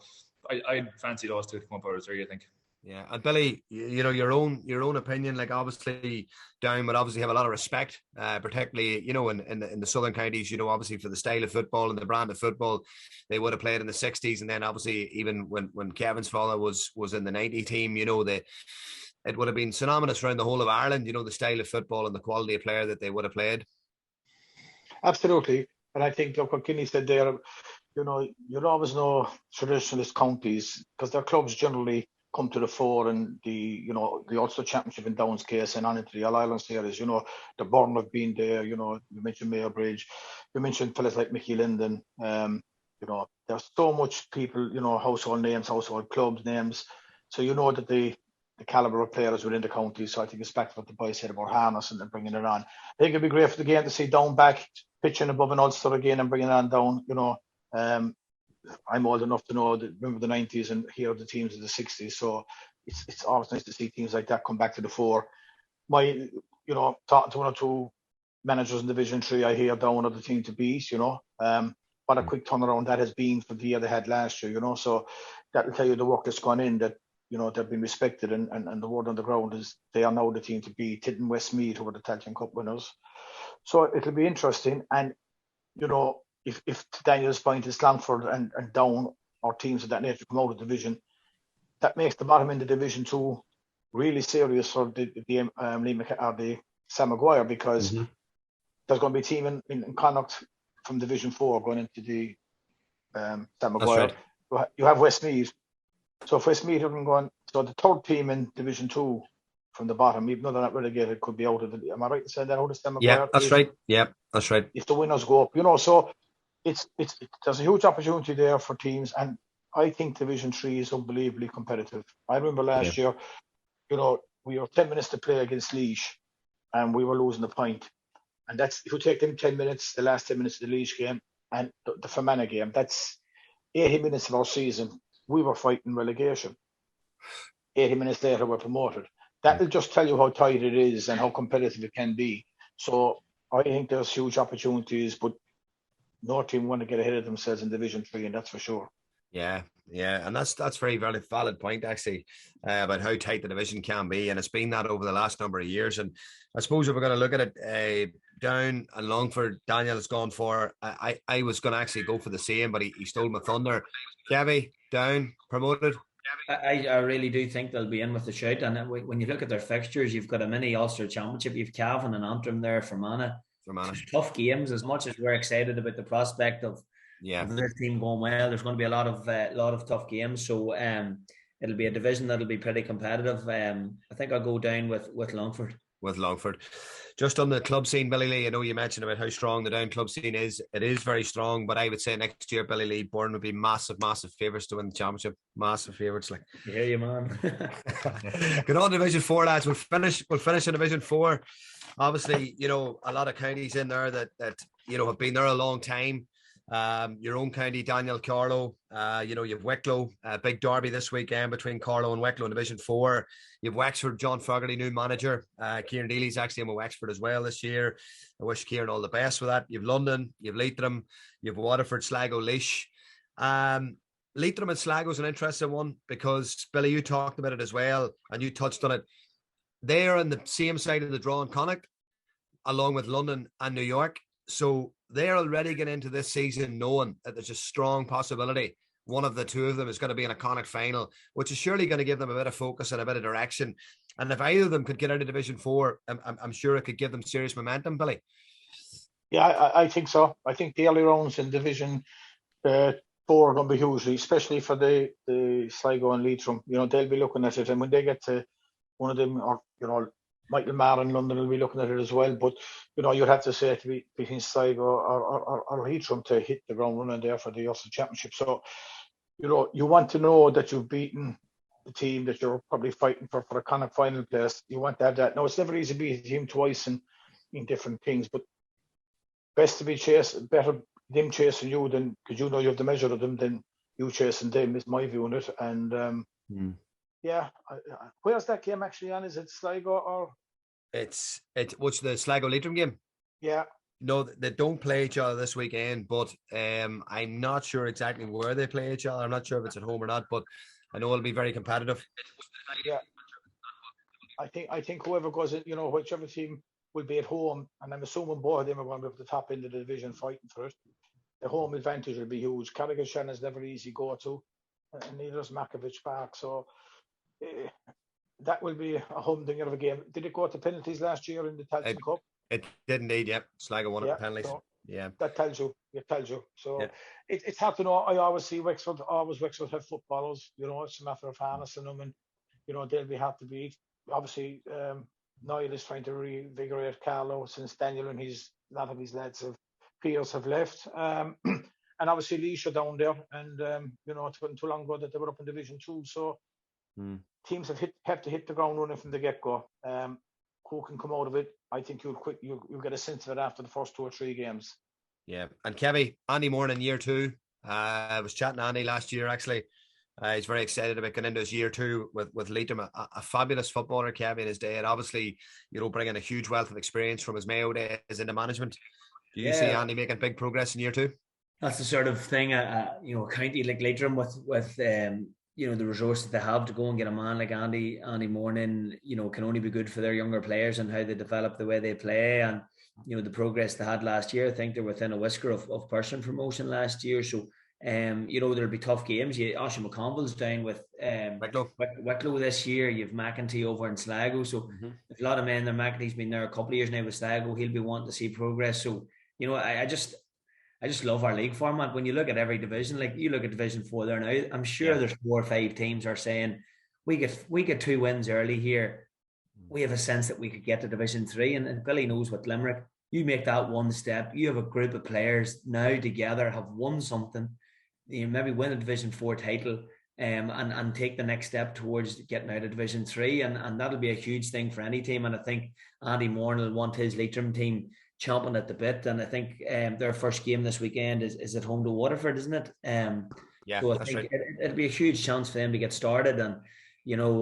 I'd fancy those two to come up out of three, I think. Yeah, and Billy, you know, your own opinion. Like obviously, Down would obviously have a lot of respect, particularly you know in the southern counties. You know, obviously for the style of football and the brand of football they would have played in the '60s, and then obviously even when Kevin's father was in the '90 team, you know, it would have been synonymous around the whole of Ireland. You know, the style of football and the quality of player that they would have played. Absolutely, and I think look what Kinney said there. You know, you'd always know traditionalist counties because their clubs generally come to the fore in the Ulster Championship in Down's case and on into the All Ireland series. You know, the Burn have been there. You know, you mentioned Mayo Bridge, you mentioned fellas like Mickey Linden. You know, there's so much people. You know, household names, household clubs names. So you know that the caliber of players within the county. So I think it's back to what the boys said about harnessing and bringing it on. I think it'd be great for the game to see Down back pitching above an Ulster again and bringing it on Down. You know. I'm old enough to know that remember the 90s and hear the teams of the 60s. So it's always nice to see teams like that come back to the fore. Talking to one or two managers in Division 3, I hear Down are the team to beat, you know. What a quick turnaround that has been from the year they had last year, you know. So that will tell you the work that's gone in, that, you know, they've been respected and the word on the ground is they are now the team to beat. Tipp and Westmeath, who were the Tailteann Cup winners. So it'll be interesting. And, you know, if Daniel's point is Longford and Down or teams of that nature come out of division, that makes the bottom end of Division 2 really serious for the Sam Maguire, because there's going to be a team in Connacht from Division 4 going into the Sam Maguire. Right. You have Westmeath. So if Westmeath are going, so the third team in Division 2 from the bottom, even though they're not relegated, could be out of the. Am I right in saying that out of Sam Maguire? Yeah, that's right. Yeah, that's right. If the winners go up, you know, so. There's a huge opportunity there for teams, and I think Division 3 is unbelievably competitive. I remember last year, you know, we were 10 minutes to play against Laois, and we were losing the point. And that's, if you take them 10 minutes, the last 10 minutes of the Laois game and the Fermanagh game, that's 80 minutes of our season. We were fighting relegation. 80 minutes later, we're promoted. That will just tell you how tight it is and how competitive it can be. So I think there's huge opportunities, but no team want to get ahead of themselves in Division 3, and that's for sure. Yeah, and that's very, very valid point actually, about how tight the division can be, and it's been that over the last number of years. And I suppose if we're going to look at it, Down and Longford, Daniel has gone for. I was going to actually go for the same, but he stole my thunder. Kevy, Down promoted. I really do think they'll be in with the shout. And when you look at their fixtures, you've got a mini Ulster Championship. You've Cavan and Antrim there for Fermanagh. Tough games. As much as we're excited about the prospect of Yeah. With this team going well, there's going to be a lot of tough games. So it'll be a division that'll be pretty competitive. I think I'll go down with Longford. With Longford. Just on the club scene, Billy Lee, I know you mentioned about how strong the Down club scene is. It is very strong, but I would say next year, Billy Lee, Bourne would be massive favourites to win the championship. Massive favourites. Like, you hear you, man. Good on Division 4, lads. We'll finish in Division 4. Obviously, you know, a lot of counties in there that you know have been there a long time. Your own county, Daniel, Carlow. You know, you've Wicklow, big derby this weekend between Carlow and Wicklow in Division 4. You've Wexford, John Fogarty, new manager. Kieran Dealy's actually in with Wexford as well this year. I wish Kieran all the best with that. You've London, you've Leitrim, you've Waterford, Sligo, Laois. Leitrim and Sligo is an interesting one because, Billy, you talked about it as well and you touched on it. They're on the same side of the draw in Connacht, along with London and New York. So they're already getting into this season knowing that there's a strong possibility one of the two of them is going to be in a Connacht final, which is surely going to give them a bit of focus and a bit of direction. And if either of them could get into Division 4, I'm sure it could give them serious momentum, Billy. Yeah, I think so. I think the early rounds in Division 4 are going to be huge, especially for the Sligo and Leitrim. You know, they'll be looking at it. And when they get to one of them, or, you know, Michael Marr in London will be looking at it as well. But, you know, you'd have to say to be between Sligo or Leitrim to hit the ground running there for the Ulster Championship. So, you know, you want to know that you've beaten the team that you're probably fighting for a Connacht final place. You want to have that. Now, it's never easy to beat a team twice in different things, but best to be better them chasing you than, because you know you have the measure of them, than you chasing them, is my view on it. And yeah, where's that game actually on? Is it Sligo or? It's what's the Sligo Leitrim game? Yeah. No, they don't play each other this weekend, but I'm not sure exactly where they play each other. I'm not sure if it's at home or not, but I know it'll be very competitive. Yeah. I think whoever goes in, you know, whichever team will be at home, and I'm assuming both of them are going to be at the top end of the division fighting for it. The home advantage will be huge. Carrick-on-Shannon is never easy to go to, and neither is Makovich Park. So that will be a humdinger of a game. Did it go to penalties last year in the Tailteann Cup? It did indeed, yeah. Sligo won it penalties. So yeah. That tells you. It tells you. So it's hard to know. I always see Wexford have footballers. You know, it's a matter of harnessing them, and, you know, they'll be hard to beat. Obviously, Niall is trying to reinvigorate Carlo since Daniel and a lot of his peers have left. And obviously Laois are down there, and you know, it's been too long ago that they were up in Division 2. So teams have to hit the ground running from the get-go. Who can come out of it? I think you'll get a sense of it after the first 2 or 3 games. Yeah, and Kevy, Andy Moore in year 2. I was chatting to Andy last year, actually. He's very excited about getting into his year 2 with Leitrim, a fabulous footballer, Kevy, in his day, and obviously, you know, bringing a huge wealth of experience from his Mayo days into management. Do you see Andy making big progress in year 2? That's the sort of thing, you know, a county like Leitrim with you know, the resources they have to go and get a man like Andy Moore in, you know, can only be good for their younger players and how they develop the way they play. And, you know, the progress they had last year, I think they're within a whisker of person promotion last year. So, you know, there'll be tough games. Oisín McConville's down with Wicklow this year. You've McEntee over in Sligo. So if a lot of men there, McEntee's been there a couple of years now with Sligo, he'll be wanting to see progress. So, you know, I just love our league format. When you look at every division, like you look at Division 4 there now, I'm sure there's 4 or 5 teams are saying, we get 2 wins early here. We have a sense that we could get to Division 3. And Billy knows with Limerick, you make that one step. You have a group of players now together, have won something. You know, maybe win a Division 4 title and take the next step towards getting out of Division 3. And that'll be a huge thing for any team. And I think Andy Moore will want his Leitrim team chomping at the bit, and I think their first game this weekend is at home to Waterford, isn't it? So I think it'll be a huge chance for them to get started. And, you know,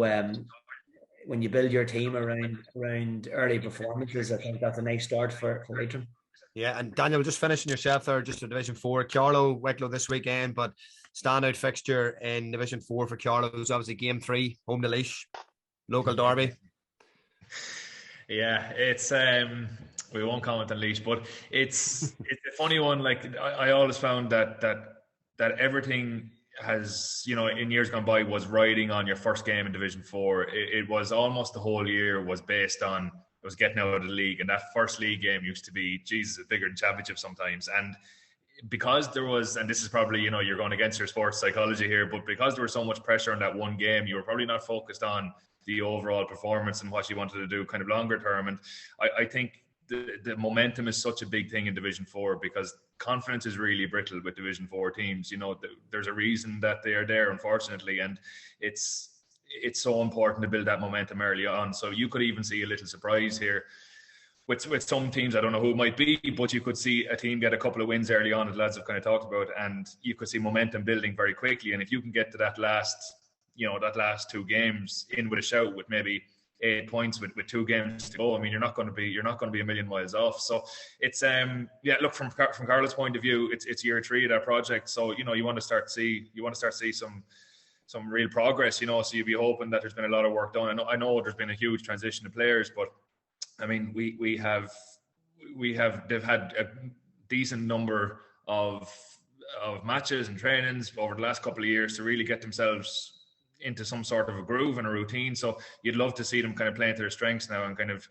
when you build your team around early performances, I think that's a nice start for Leitrim. Yeah, and Daniel, just finishing yourself there, just in Division 4, Carlow, Wicklow this weekend, but standout fixture in Division 4 for Carlow is obviously Game 3, home to Laois, local derby. Yeah, it's we won't comment on Laois, but it's a funny one. Like I always found that everything has, you know, in years gone by was riding on your first game in Division 4. It was almost the whole year was based on getting out of the league, and that first league game used to be, Jesus, it's bigger than championship sometimes. And because there was, and this is probably, you're going against your sports psychology here, but because there was so much pressure on that one game, you were probably not focused on the overall performance and what you wanted to do kind of longer term. And I think the momentum is such a big thing in Division 4, because confidence is really brittle with Division 4 teams. There's a reason that they are there, unfortunately, and it's so important to build that momentum early on. So you could even see a little surprise here with some teams. I don't know who it might be, but you could see a team get a couple of wins early on, as lads have kind of talked about, and you could see momentum building very quickly. And if you can get to that last 2 games in with a shout, with maybe 8 points with 2 games to go, I mean, you're not going to be a million miles off. So it's look, from Carla's point of view, it's year 3 of that project. So you want to start to see some real progress. So you'd be hoping that there's been a lot of work done. I know there's been a huge transition of players, but I mean, they've had a decent number of matches and trainings over the last couple of years to really get themselves into some sort of a groove and a routine. So you'd love to see them kind of playing to their strengths now and kind of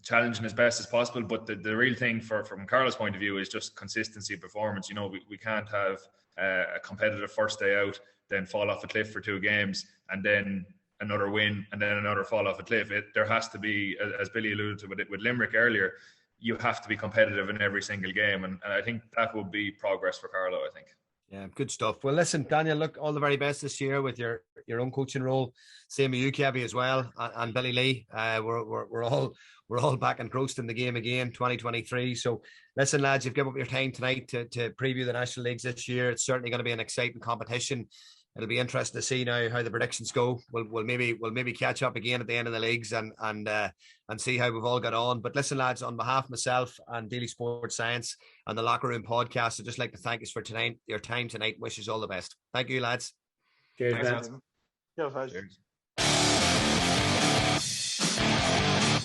challenging as best as possible. But the real thing from Carla's point of view is just consistency of performance. We can't have a competitive first day out, then fall off a cliff for 2 games, and then another win, and then another fall off a cliff. There has to be, as Billy alluded to with Limerick earlier, you have to be competitive in every single game, and I think that will be progress for Carlo, I think. Yeah, good stuff. Well, listen, Daniel, look, all the very best this year with your own coaching role. Same with you, Kevy, as well, and Billy Lee. We're all back engrossed in the game again, 2023. So, listen, lads, you've given up your time tonight to preview the National Leagues this year. It's certainly going to be an exciting competition. It'll be interesting to see now how the predictions go. We'll maybe catch up again at the end of the leagues and see how we've all got on. But listen, lads, on behalf of myself and Daily Sports Science and the Locker Room Podcast, I'd just like to thank you for tonight, your time tonight. Wish you all the best. Thank you, lads. Cheers, Thanks, man. Cheers.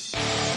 Cheers.